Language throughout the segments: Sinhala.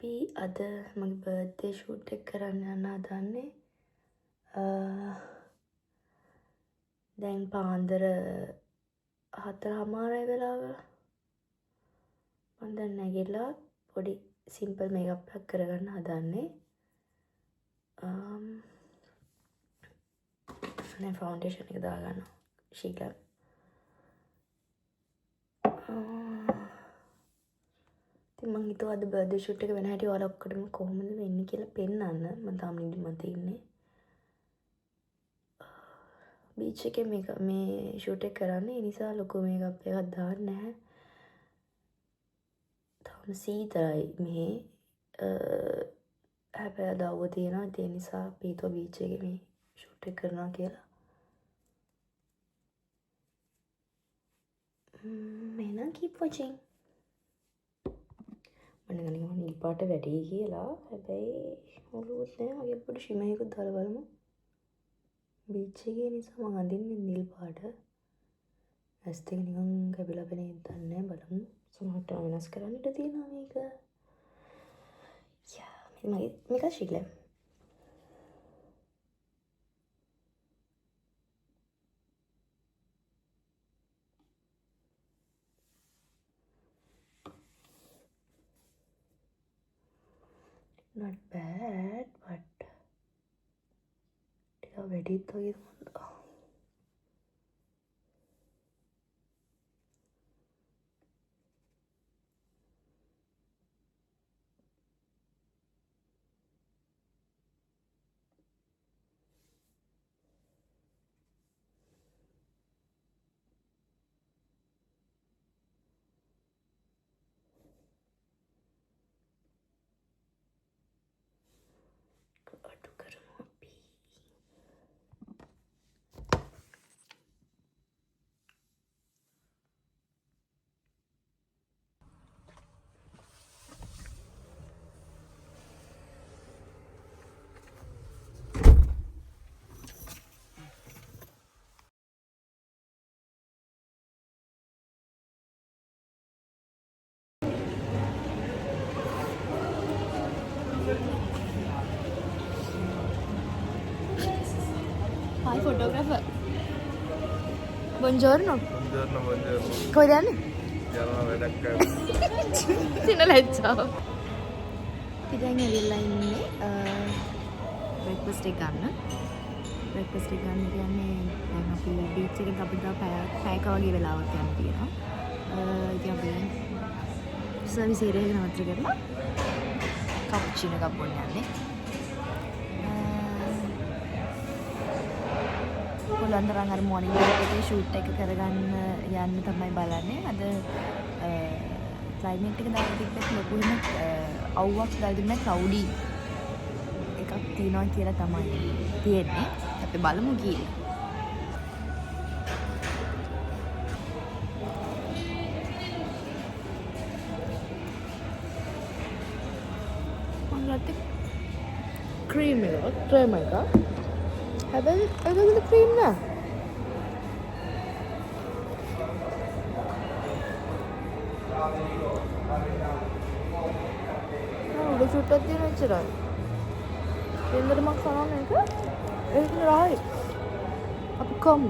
අපි අද මගේ බර්ත්ඩේ ෂූට් එක කරන්න යන්න හදන්නේ. දැන් පාන්දර 4:00 වෙලාව. මම දැන් නැගිටලා පොඩි සිම්පල් මේකප් එකක් කරගන්න හදන්නේ. දැන් ෆවුන්ඩේෂන් එක දාගන්නවා. ශීග්ලම්. මං හිතුවා අද බර්ත්ඩේ ෂූට් එක වෙන හැටි ඔයාලා ඔක්කොටම කොහොමද වෙන්නේ කියලා පෙන්නන්න. මම තාම නිදිමත ඉන්නේ. බීච් එකේ මේ ෂූට් එක කරන්නේ. ඒ නිසා ලොකු මේකප් එකක් දාන්නේ නැහැ. තාම සීතලයි මෙහි. හැබැයි අද අවුව තියෙනවා. ඒ නිසා අපි හිතුවා බීච් එකේ මේ ෂූට් එක කරනවා කියලා. එහෙනම් keep watching. මම නිකන් නිල් පාට වැඩි කියලා. හැබැයි ඔළුවත් නෑ. වගේ පොඩි ෂිමයකුත් දාලා බලමු. බීච් එකේ නිසා මම අඳින්නේ නිල් පාට. ඇස් දෙක නිකන් කැපිලා පෙනෙන්නේ නැහැ. බලමු. සමහරට වෙනස් කරන්න ඉඩ තියෙනවා මේක. මේක ශීග්ලම්. Not bad, but ටිකක් වැඩිත් වගේ වුණා. අඩු කරමු අපි. Hi photographer. Buongiorno. Buongiorno. කොහෙද යන්නේ? යනවා වැඩක් කරන්න. සින ලැජ්ජාව. අපි දැන් ඇවිල්ලා ඉන්නේ බ්‍රෙක්ෆාස්ට් එක ගන්න. බ්‍රෙක්ෆාස්ට් එක ගන්න කියන්නේ දැන් අපි බීච් එකෙන් අපිට පැයක වගේ වෙලාවක් යන්න තියෙනවා. ඉතින් අපි සර්විස් ඒරියා එක නතර කරලා කප්චිනෝ එකක් බොන්න යන්නේ. පුළුවන් තරම් අර මොර්නින් එකේ ෂූට් එක කරගන්න යන්න තමයි බලන්නේ. අද ක්ලයිමේට් එක දාලා තිබ්බත් ලොකු වෙන අවුවක් දාලා තිබුණා ක්ලවුඩි එකක් තියෙනවා කියලා තමයි තියෙන්නේ. අපි බලමු කීයද. මම ක්‍රීම් එක ක්‍රීම් එක හැබැයි ඒකද ක්‍රීම් නෑ. උඩ චුට්ටක් තියෙන එච්චරයි. දෙන්නට මක් කරනවා මේක. ඒක රායි. අපි කොම්.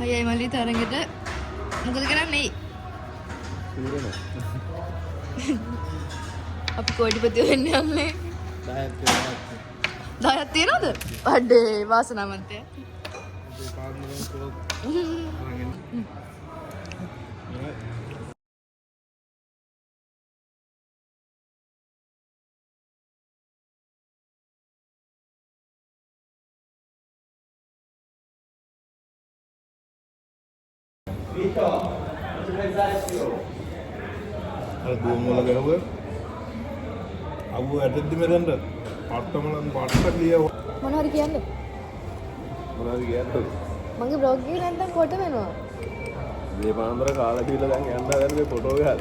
අයියයි මල්ලි තරගෙට මොකද කරන්නේ? අපි කෝටිපති වෙන්න යන්නේ. 10ක් තියනවද? අඩේ වාසනාවන්තය. අර දුවමල ගැහුවා. අවුව ඇටෙද්දි මෙතනට පට්ටමලන් පට්ට ලියව. මොනවද කියන්නේ? මොනවද කියන්නේ? මගේ බ්ලොග් එකේ නැත්තම් කොට වෙනවා. මේ පාන්දර කාලා කියලා දැන් යන්න හදන මේ ෆොටෝ ගහලා.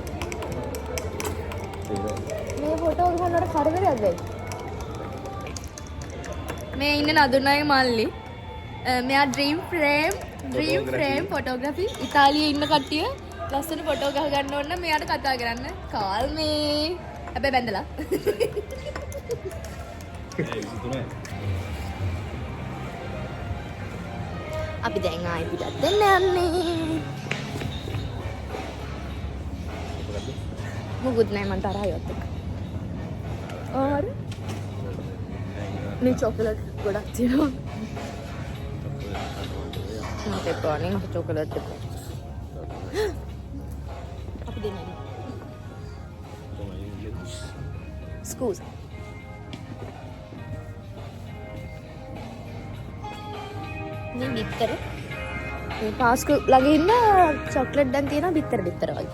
මේ ෆොටෝ ගන්නවට කරදරයක් වෙයි. මේ ඉන්න නදුනාගේ මල්ලි. මෙයා ඩ්‍රීම් ෆ්‍රේම් ෆොටෝග්‍රැෆි ඉතාලියේ ඉන්න කට්ටිය ලස්සන ෆොටෝ ගහ ගන්න ඕන නම් මෙයාට කතා කරන්න. කාල් මේ හැබැයි බැඳලා. අපි දැන් ආයි පිටත් දෙන්න යන්නේ. මුකුත් නෑ මන් තරහා යොත් එක. ආර මේ චොකලට් ගොඩක් තියෙනවා. මට එපානේ මට චොකලට් එක. අපි දෙන්නේ. ස්කූස්. මේ බිත්තර. මේ පාස්කු ළඟ ඉන්න චොකලට් දැන් තියෙනවා බිත්තර වගේ.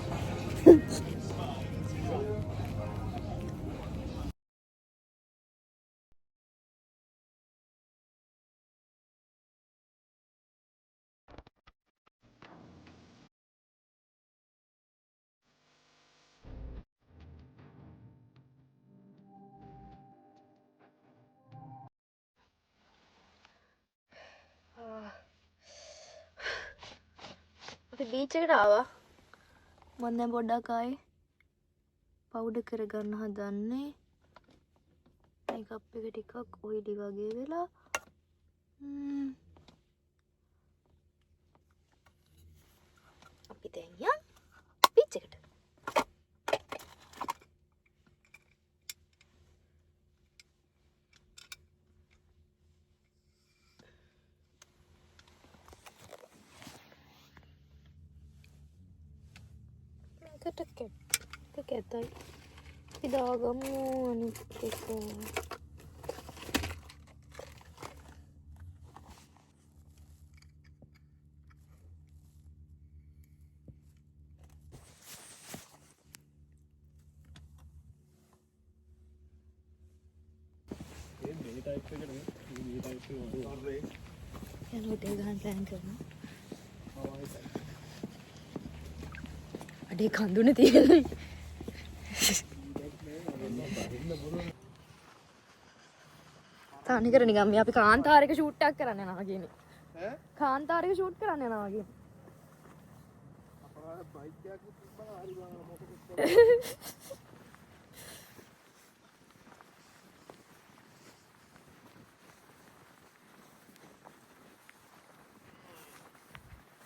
අපි බීච් එකට ආවා. මම දැන් පොඩ්ඩක් ආයේ පවුඩර් කරගන්න හදන්නේ. මේකප් එක ටිකක් ඔයිලි වගේ වෙලා. අපි දැන් යන් බීච් එකට. කැතයි ඉදාගමු අනිත් එක හොටෙල් ගහන්න ප්ලෑන් කරනවා. අඩේ කඳුනේ තියෙන්නේ. තනිකර නිකන් මේ අපි කාන්තාරයක ෂූට් එකක් කරන්න යනවා කියන්නේ. ඈ? කාන්තාරයක ෂූට් කරන්න යනවා කියන්නේ. අපරාධ බයික් එකක් තිබ්බම හරි ගාන මොකද?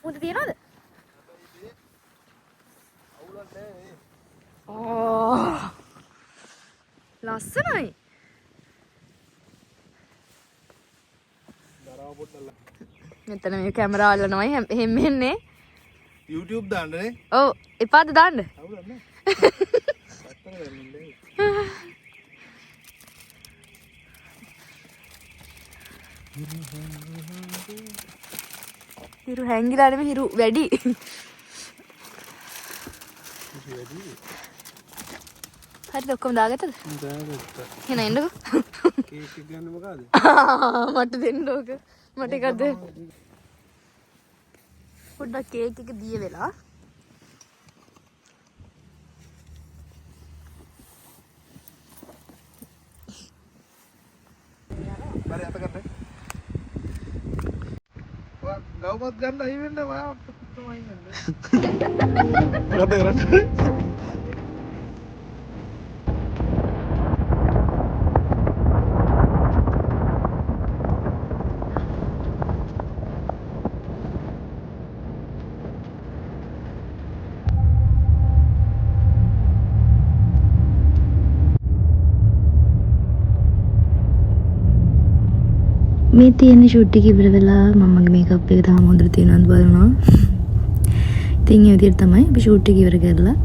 උන්ට තියනවද? ලස්සනයි. මෙතන මේ කැමරා අල්ලනවයි එහෙම එන්නේ. YouTube දාන්නනේ. ඔව් එපාද දාන්න. අවුලන්නේ. හිරු හැංගිලා නෙමෙයි හිරු වැඩි. හරිද ඔක්කොම දාගත්තද? දාගත්තා. එහෙනම් එන්නකෝ. කේක් එක ගන්න මොකද? මට දෙන්න ඕක. මට එකක් දෙන්න. පොඩ්ඩක් කේක් එක දිය වෙලා. බරි අත ගන්න. වා ගවමත් ගන්න අයි වෙන්න වා තමයි යන්නේ. මොකද කරන්නේ? මේ තියෙන ෂූට් එක ඉවර වෙලා මමගේ මේකප් එක තාම හොඳට තියෙනවද බලනවා. ඉතින් ඒ විදිහට තමයි අපි ෂූට් එක ඉවර කරලා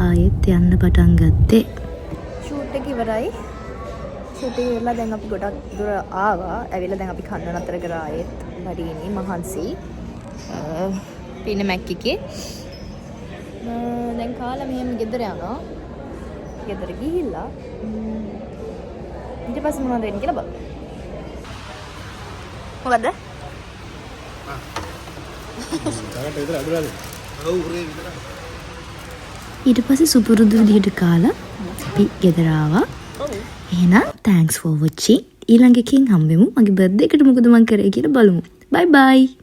ආයෙත් යන්න පටන් ගත්තේ. ෂූට් එක ඉවරයි. ෂූට් එක ඉවරලා දැන් අපි ගොඩක් දුර ආවා. ඇවිල්ලා දැන් අපි කන්න නතර කරා ආයෙත් බඩගිනි මහන්සි. පින්න මැක් එකේ. දැන් කාලා මෙහෙම ගෙදර යනවා. ගෙදර ගිහිල්ලා ඊට පස්සේ මොනවද වෙන්නේ කියලා බලමු. මොකද? තාකට විතර අඩුවද? ඔව් උරේ විතර. ඊට පස්සේ සුපුරුදු විදිහට කාලා අපි ගෙදර ආවා. එහෙනම් thanks for watching. ඊළඟ එකකින් හම්බෙමු. මගේ බර්ත්ඩේ එකට මොකද මම කරේ කියලා බලමු. bye bye.